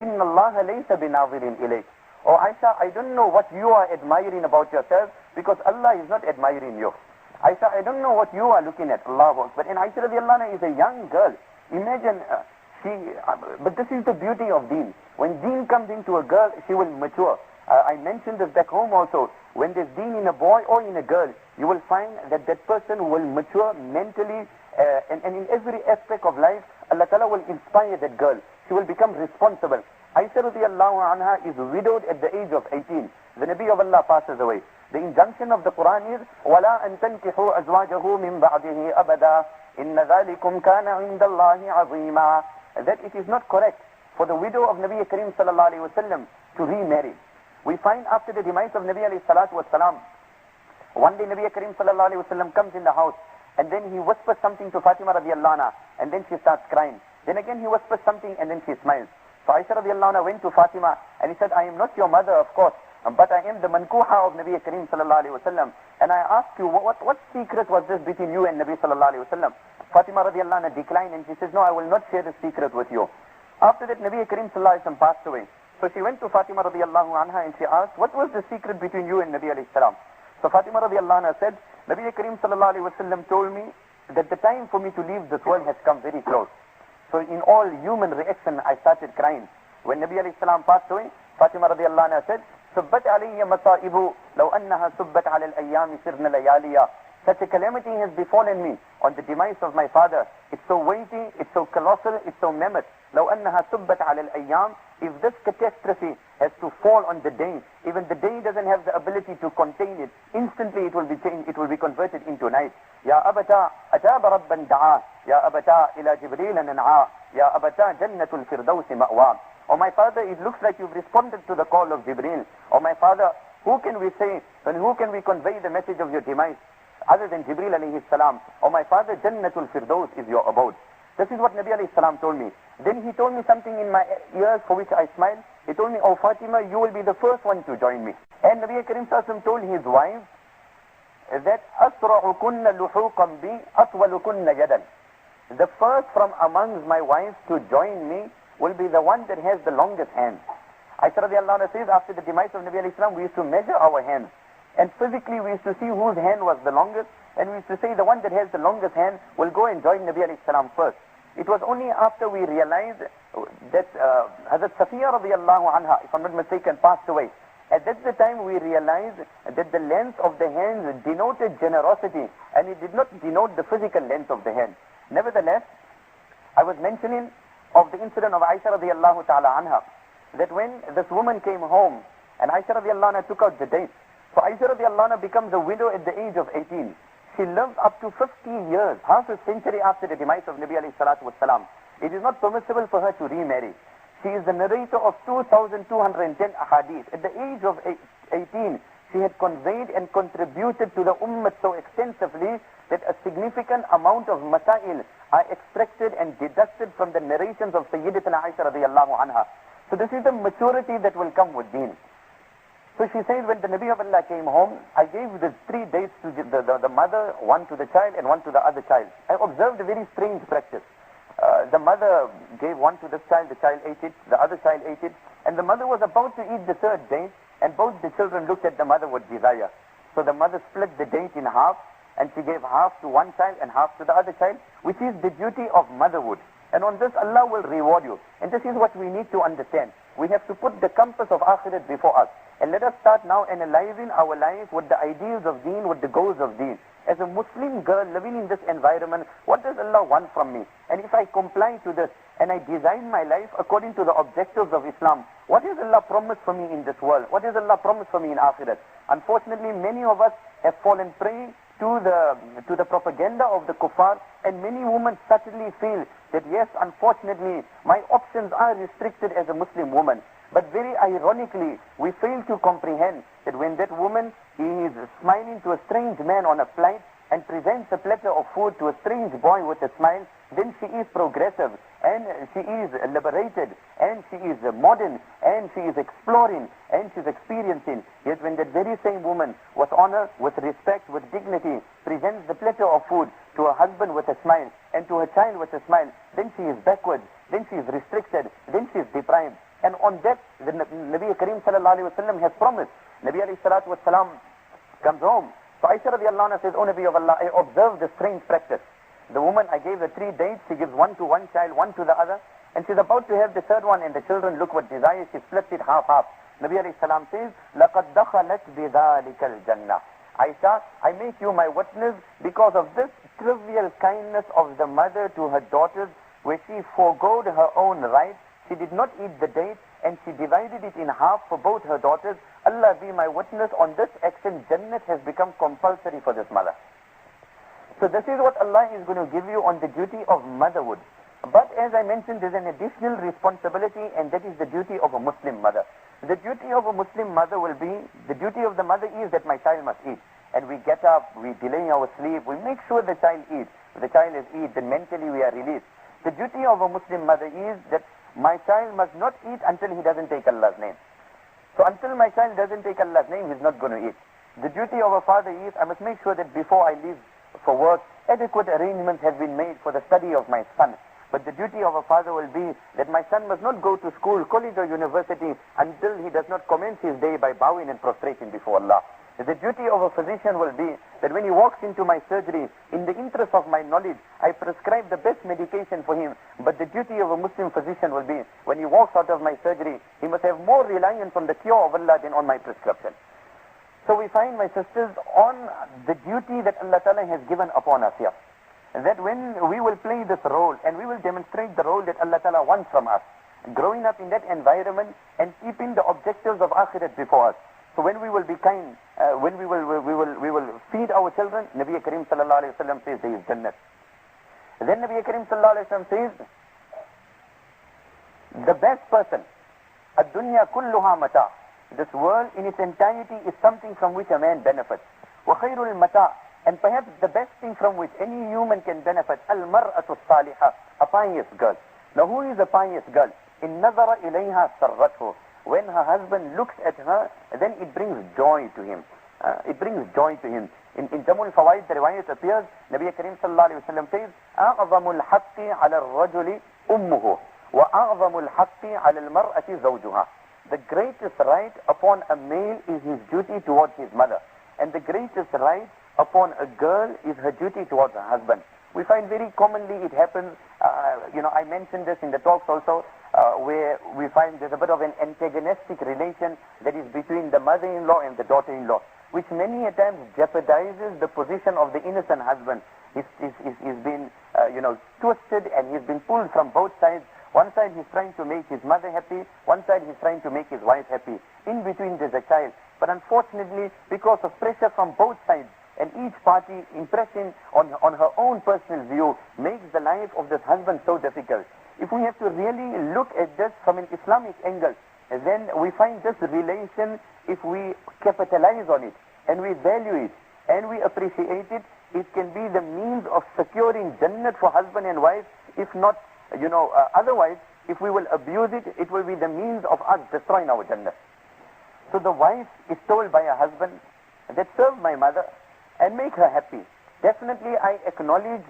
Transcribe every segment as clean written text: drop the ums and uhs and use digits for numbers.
إِنَّ اللَّهَ لَيْسَ بِنَاظِرٍ إِلَيْكَ. Oh Aisha, I don't know what you are admiring about yourself, because Allah is not admiring you. Aisha, I don't know what you are looking at, Allah. But in Aisha radiallahu anha is a young girl. Imagine, but this is the beauty of deen. When deen comes into a girl, she will mature. I mentioned this back home also. When there's deen in a boy or in a girl, you will find that that person will mature mentally, and in every aspect of life, Allah Ta'ala will inspire that girl. She will become responsible. Aisha radiallahu anha is widowed at the age of 18. The Nabi of Allah passes away. The injunction of the Quran is, وَلَا أَن تَنْكِحُوا أَزْوَاجَهُ مِنْ بَعْدِهِ أَبَدًا إِنَّ ذَلِكُمْ كَانَ عِنْدَ اللَّهِ عَظِيمًا. That it is not correct for the widow of Nabi Karim sallallahu alayhi wa sallam to remarry. We find after the demise of Nabi alayhi salatu wa salam, one day Nabi Karim sallallahu alayhi wa sallam comes in the house, and then he whispers something to Fatima radiallahu anha, and then she starts crying. Then again he whispers something, and then she smiles. So Aisha radiallahu anha went to Fatima, and he said, I am not your mother, of course, but I am the mankuha of Nabi Karim sallallahu alayhi wa sallam. And I ask you, what secret was this between you and Nabi sallallahu alayhi wa sallam? Fatima radiallahu anha declined, and she says, no, I will not share the secret with you. After that, Nabi Karim sallallahu alayhi wa sallam passed away. So she went to Fatima radiallahu anha, and she asked, what was the secret between you and Nabi alayhi salam? So Fatima radiallahu anha said, Nabi Karim sallallahu alayhi wa sallam told me that the time for me to leave this world has come very close. So in all human reaction, I started crying. When Nabi alayhi salam passed away, Fatima radiallahu anha said, سُبَّتْ عَلَيَّ مَصَائِبُ لَوْ أَنَّهَا سُبَّتْ عَلَى الْأَيَّامِ سِرْنَ لَيَالِيَا. Such a calamity has befallen me on the demise of my father. It's so weighty, it's so colossal, it's so mammoth. لَوْ أَنَّهَا سُبَّتْ عَلَى الْأَيَّامِ. If this catastrophe has to fall on the day, even the day doesn't have the ability to contain it, instantly it will be changed, it will be converted into night. يَا أَبَتَا أَجَابَ رَبًّا دَعَاهُ يَا أَبَتَا إِلَى جِبْرِيلَ نَنْعَاهُ يَا أَبَتَا جَنَّةُ الْفِرْدَوْسِ مَأْوَاهُ. Oh my father, it looks like you've responded to the call of Jibreel. Oh my father, who can we say, and who can we convey the message of your demise other than Jibreel alayhi salam? Oh my father, Jannatul Firdaus is your abode. This is what Nabi alayhi salam told me. Then he told me something in my ears for which I smiled. He told me, oh Fatima, you will be the first one to join me. And Nabi Karim Sallallahu told his wife that أَسْرَعُكُنَّ لُحُوقًا بِي أَطْوَلُكُنَّ يَدًا. The first from amongst my wives to join me will be the one that has the longest hand. Aisha radiallahu anha says, after the demise of Nabi alayhi salam, we used to measure our hands. And physically we used to see whose hand was the longest, and we used to say the one that has the longest hand will go and join Nabi alayhi salam first. It was only after we realized that Hazrat Safiya radiallahu anha, if I'm not mistaken, passed away. At that the time we realized that the length of the hands denoted generosity, and it did not denote the physical length of the hand. Nevertheless, I was mentioning of the incident of Aisha radiallahu ta'ala anha, that when this woman came home, and Aisha radiallahu anha took out the date. So Aisha radiallahu anha becomes a widow at the age of 18. She lived up to 50 years, half a century after the demise of Nabi alayhi salatu wasalam. It is not permissible for her to remarry. She is the narrator of 2,210 ahadith. At the age of 18, she had conveyed and contributed to the ummah so extensively that a significant amount of masail are extracted and deducted from the narrations of Sayyidatina Aisha radiallahu anha. So this is the maturity that will come with deen. So she says, when the Nabi of Allah came home, I gave the 3 dates to the mother, one to the child and one to the other child. I observed a very strange practice. The mother gave one to this child, the child ate it, the other child ate it, and the mother was about to eat the 3rd date, and both the children looked at the mother with desire. So the mother split the date in half, and she gave half to one child and half to the other child, which is the duty of motherhood. And on this, Allah will reward you. And this is what we need to understand. We have to put the compass of akhirat before us. And let us start now analyzing our life with the ideals of deen, with the goals of deen. As a Muslim girl living in this environment, what does Allah want from me? And if I comply to this, and I design my life according to the objectives of Islam, what has Allah promised for me in this world? What has Allah promised for me in akhirat? Unfortunately, many of us have fallen prey to the propaganda of the kuffar, and many women certainly feel that yes, unfortunately, my options are restricted as a Muslim woman. But very ironically, we fail to comprehend that when that woman is smiling to a strange man on a flight and presents a platter of food to a strange boy with a smile, then she is progressive, and she is liberated, and she is modern, and she is exploring, and she is experiencing. Yet when that very same woman, with honor, with respect, with dignity, presents the platter of food to her husband with a smile, and to her child with a smile, then she is backward, then she is restricted, then she is deprived. And on that, the Nabi Kareem sallallahu alayhi wa sallam has promised. Nabi alayhi salatu wa salam comes home. So Aisha radiallahu anha says, "O Nabi of Allah, I observed the strange practice. The woman, I gave her 3 dates, she gives one to one child, one to the other, and she's about to have the third one, and the children look what desire, she splits it half-half. Nabi alayhi salam says, لَقَدْ دَخَلَتْ بِذَلِكَ الْجَنَّةِ Aisha, I make you my witness because of this trivial kindness of the mother to her daughters, where she forgoed her own rights, she did not eat the date, and she divided it in half for both her daughters. Allah be my witness, on this action, Jannat has become compulsory for this mother." So this is what Allah is going to give you on the duty of motherhood. But as I mentioned, there's an additional responsibility, and that is the duty of a Muslim mother. The duty of a Muslim mother will be, the duty of the mother is that my child must eat. And we get up, we delay our sleep, we make sure the child eats. If the child has eaten, then mentally we are released. The duty of a Muslim mother is that my child must not eat until he doesn't take Allah's name. So until my child doesn't take Allah's name, he's not going to eat. The duty of a father is, I must make sure that before I leave for work, adequate arrangements have been made for the study of my son. But the duty of a father will be that my son must not go to school, college or university until he does not commence his day by bowing and prostrating before Allah. The duty of a physician will be that when he walks into my surgery, in the interest of my knowledge, I prescribe the best medication for him. But the duty of a Muslim physician will be, when he walks out of my surgery, he must have more reliance on the cure of Allah than on my prescription. So we find, my sisters, on the duty that Allah Ta'ala has given upon us here, that when we will play this role and we will demonstrate the role that Allah Ta'ala wants from us, growing up in that environment and keeping the objectives of Akhirat before us. So when we will be kind, when we will feed our children, Nabi Kareem sallallahu alayhi wa sallam says there is Jannat. Then Nabi Kareem sallallahu alayhi wa sallam says, the best person, ad-dunya kulluha mata. This world in its entirety is something from which a man benefits. Wa khayrul mata. And perhaps the best thing from which any human can benefit, al-mar'atu salihah, a pious girl. Now who is a pious girl? In nazara ilayha sarrathu. When her husband looks at her, then it brings joy to him. It brings joy to him. In Jamul Fawaid, the riwayat appears, Nabi Kareem sallallahu alayhi wa sallam says, أَعْظَمُ الْحَقِّ عَلَى الرَّجُلِ أُمُّهُ وَأَعْظَمُ الْحَقِّ عَلى الْمَرْأَةِ زَوْجُهَا. The greatest right upon a male is his duty towards his mother. And the greatest right upon a girl is her duty towards her husband. We find very commonly it happens, I mentioned this in the talks also, where we find there's a bit of an antagonistic relation that is between the mother-in-law and the daughter-in-law, which many a times jeopardizes the position of the innocent husband. He's been, twisted, and he's been pulled from both sides. One side he's trying to make his mother happy, one side he's trying to make his wife happy. In between there's a child. But unfortunately, because of pressure from both sides, and each party impressing on her own personal view, makes the life of this husband so difficult. If we have to really look at this from an Islamic angle, then we find this relation, if we capitalize on it, and we value it, and we appreciate it, it can be the means of securing Jannat for husband and wife. If not, otherwise, if we will abuse it, it will be the means of us destroying our Jannat. So the wife is told by her husband that serve my mother and make her happy. Definitely I acknowledge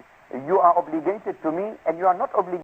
you are obligated to me, and you are not obligated